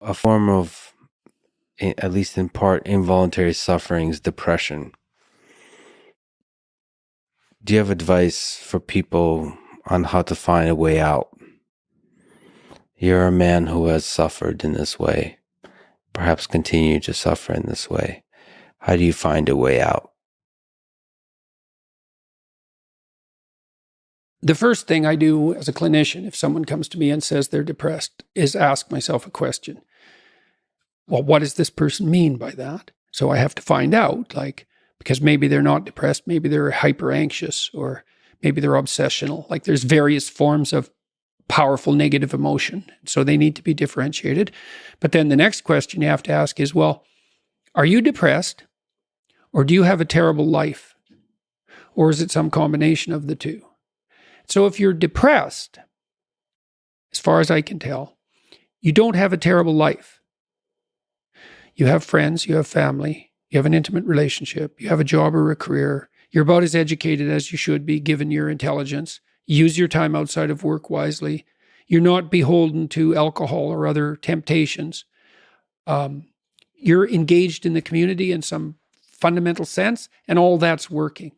a form of, at least in part, involuntary suffering is depression. Do you have advice for people on how to find a way out? You're a man who has suffered in this way, perhaps continue to suffer in this way. How do you find a way out? The first thing I do as a clinician, if someone comes to me and says they're depressed, is ask myself a question. Well, what does this person mean by that? So I have to find out, because maybe they're not depressed, maybe they're hyper anxious, or maybe they're obsessional. There's various forms of powerful negative emotion. So they need to be differentiated. But then the next question you have to ask is, well, are you depressed? Or do you have a terrible life? Or is it some combination of the two? So if you're depressed, as far as I can tell, you don't have a terrible life. You have friends, you have family, you have an intimate relationship, you have a job or a career. You're about as educated as you should be given your intelligence. Use your time outside of work wisely. You're not beholden to alcohol or other temptations. You're engaged in the community in some fundamental sense, and all that's working.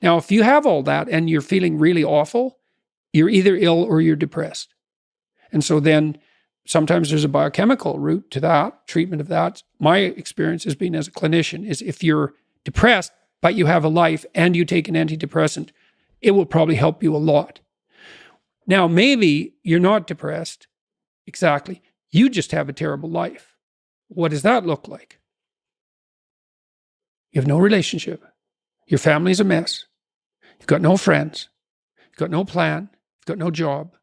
Now, if you have all that and you're feeling really awful, you're either ill or you're depressed. And so then sometimes there's a biochemical route to that, treatment of that. My experience has been as a clinician is if you're depressed, but you have a life and you take an antidepressant, it will probably help you a lot. Now, maybe you're not depressed. Exactly. You just have a terrible life. What does that look like? You have no relationship. Your family's a mess. You've got no friends. You've got no plan. You've got no job.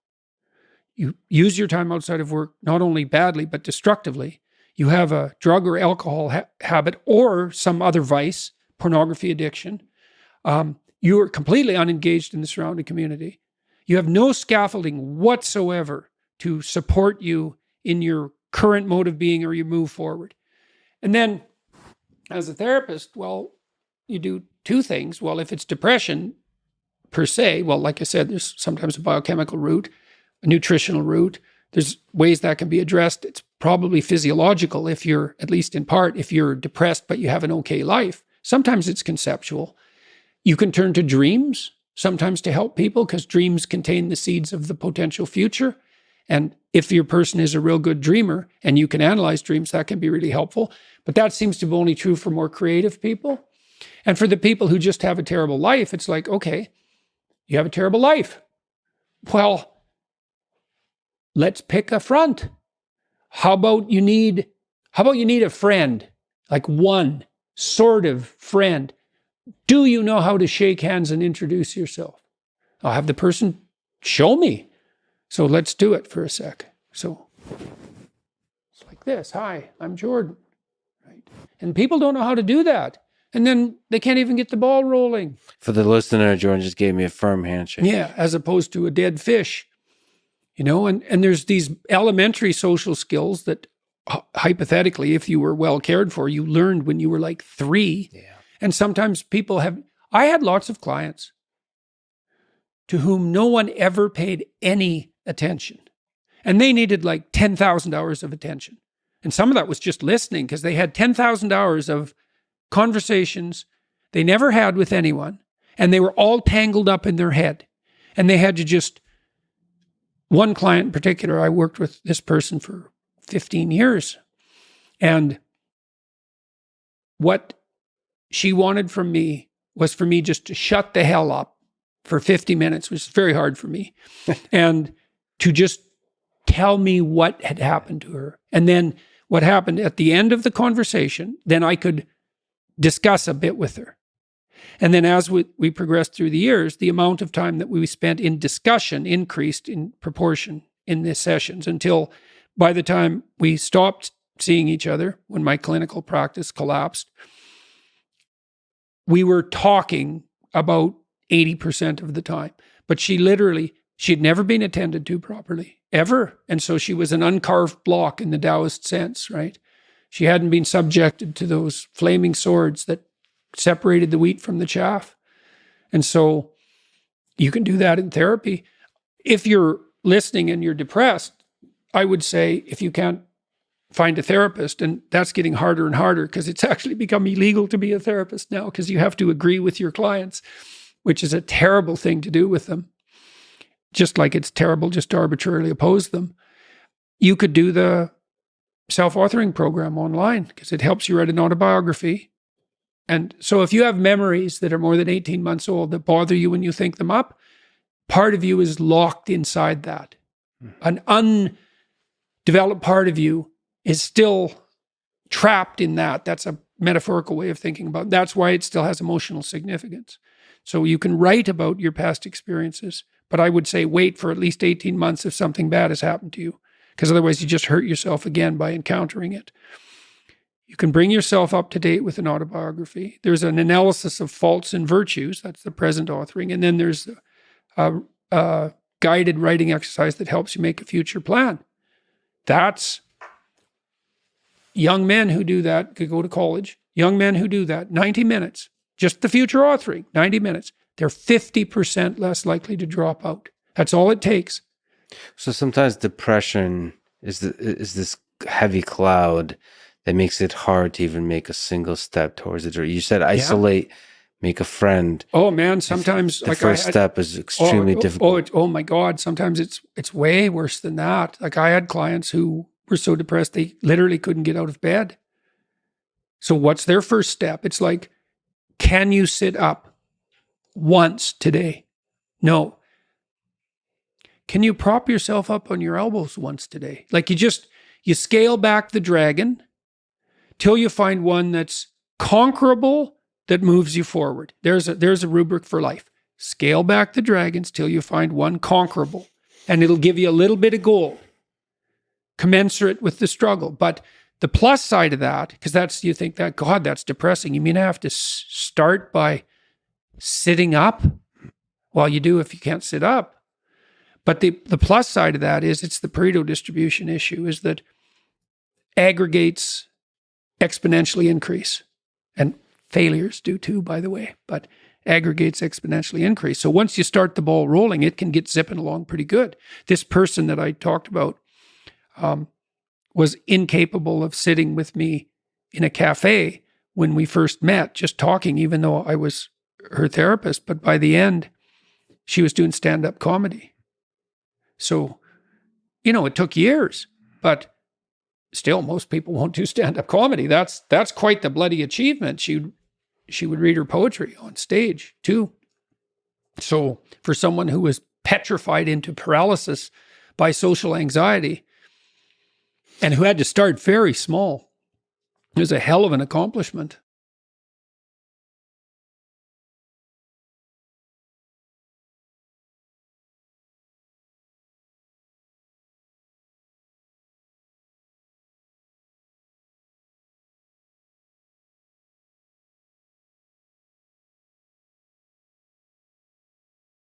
You use your time outside of work, not only badly, but destructively. You have a drug or alcohol habit or some other vice, pornography addiction. You are completely unengaged in the surrounding community. You have no scaffolding whatsoever to support you in your current mode of being or you move forward. And then as a therapist, well, you do two things. Well, if it's depression per se, well, like I said, there's sometimes a biochemical route, a nutritional route. There's ways that can be addressed. It's probably physiological if you're, at least in part, if you're depressed but you have an okay life. Sometimes it's conceptual. You can turn to dreams sometimes to help people because dreams contain the seeds of the potential future. And if your person is a real good dreamer and you can analyze dreams, that can be really helpful. But that seems to be only true for more creative people. And for the people who just have a terrible life, it's like, okay, you have a terrible life. Well, let's pick a front. How about you need a friend, like one sort of friend? Do you know how to shake hands and introduce yourself? I'll have the person show me. So let's do it for a sec. So it's like this. Hi, I'm Jordan. Right? And people don't know how to do that. And then they can't even get the ball rolling. For the listener, Jordan just gave me a firm handshake. Yeah, as opposed to a dead fish. And there's these elementary social skills that hypothetically, if you were well cared for, you learned when you were like 3. Yeah. And sometimes I had lots of clients to whom no one ever paid any attention. And they needed like 10,000 hours of attention. And some of that was just listening because they had 10,000 hours of conversations they never had with anyone. And they were all tangled up in their head. And they had to just, one client in particular, I worked with this person for 15 years. And what she wanted from me was for me just to shut the hell up for 50 minutes, which is very hard for me, and to just tell me what had happened to her. And then what happened at the end of the conversation, then I could discuss a bit with her. And then as we progressed through the years, the amount of time that we spent in discussion increased in proportion in the sessions until by the time we stopped seeing each other, when my clinical practice collapsed, we were talking about 80% of the time. But she had never been attended to properly, ever. And so she was an uncarved block in the Taoist sense, right? She hadn't been subjected to those flaming swords that separated the wheat from the chaff. And so you can do that in therapy. If you're listening and you're depressed, I would say if you can't find a therapist, and that's getting harder and harder because it's actually become illegal to be a therapist now because you have to agree with your clients, which is a terrible thing to do with them. Just like it's terrible just to arbitrarily oppose them. You could do the self-authoring program online because it helps you write an autobiography. And so if you have memories that are more than 18 months old that bother you when you think them up, part of you is locked inside that. An undeveloped part of you is still trapped in that. That's a metaphorical way of thinking about it. That's why it still has emotional significance. So you can write about your past experiences, but I would say wait for at least 18 months if something bad has happened to you, because otherwise you just hurt yourself again by encountering it. You can bring yourself up to date with an autobiography. There's an analysis of faults and virtues. That's the present authoring. And then there's a guided writing exercise that helps you make a future plan. That's young men who do that, could go to college. Young men who do that, 90 minutes, just the future authoring, 90 minutes. They're 50% less likely to drop out. That's all it takes. So sometimes depression is this heavy cloud that makes it hard to even make a single step towards it. Or you said isolate, make a friend. Oh man, sometimes the first step is extremely difficult. Oh my God, sometimes it's way worse than that. Like I had clients who were so depressed they literally couldn't get out of bed. So what's their first step? It's like, can you sit up once today? No. Can you prop yourself up on your elbows once today? Like you scale back the dragon till you find one that's conquerable that moves you forward. There's a rubric for life. Scale back the dragons till you find one conquerable, and it'll give you a little bit of gold, commensurate with the struggle. But the plus side of that, because you think that, God, that's depressing. You mean I have to start by sitting up? Well, you do if you can't sit up. But the plus side of that is it's the Pareto distribution issue, is that aggregates exponentially increase. And failures do too, by the way, but aggregates exponentially increase. So once you start the ball rolling, it can get zipping along pretty good. This person that I talked about was incapable of sitting with me in a cafe when we first met, just talking, even though I was her therapist. But by the end, she was doing stand-up comedy. So, it took years, but still most people won't do stand-up comedy. That's quite the bloody achievement. She would read her poetry on stage too. So for someone who was petrified into paralysis by social anxiety and who had to start very small, it was a hell of an accomplishment.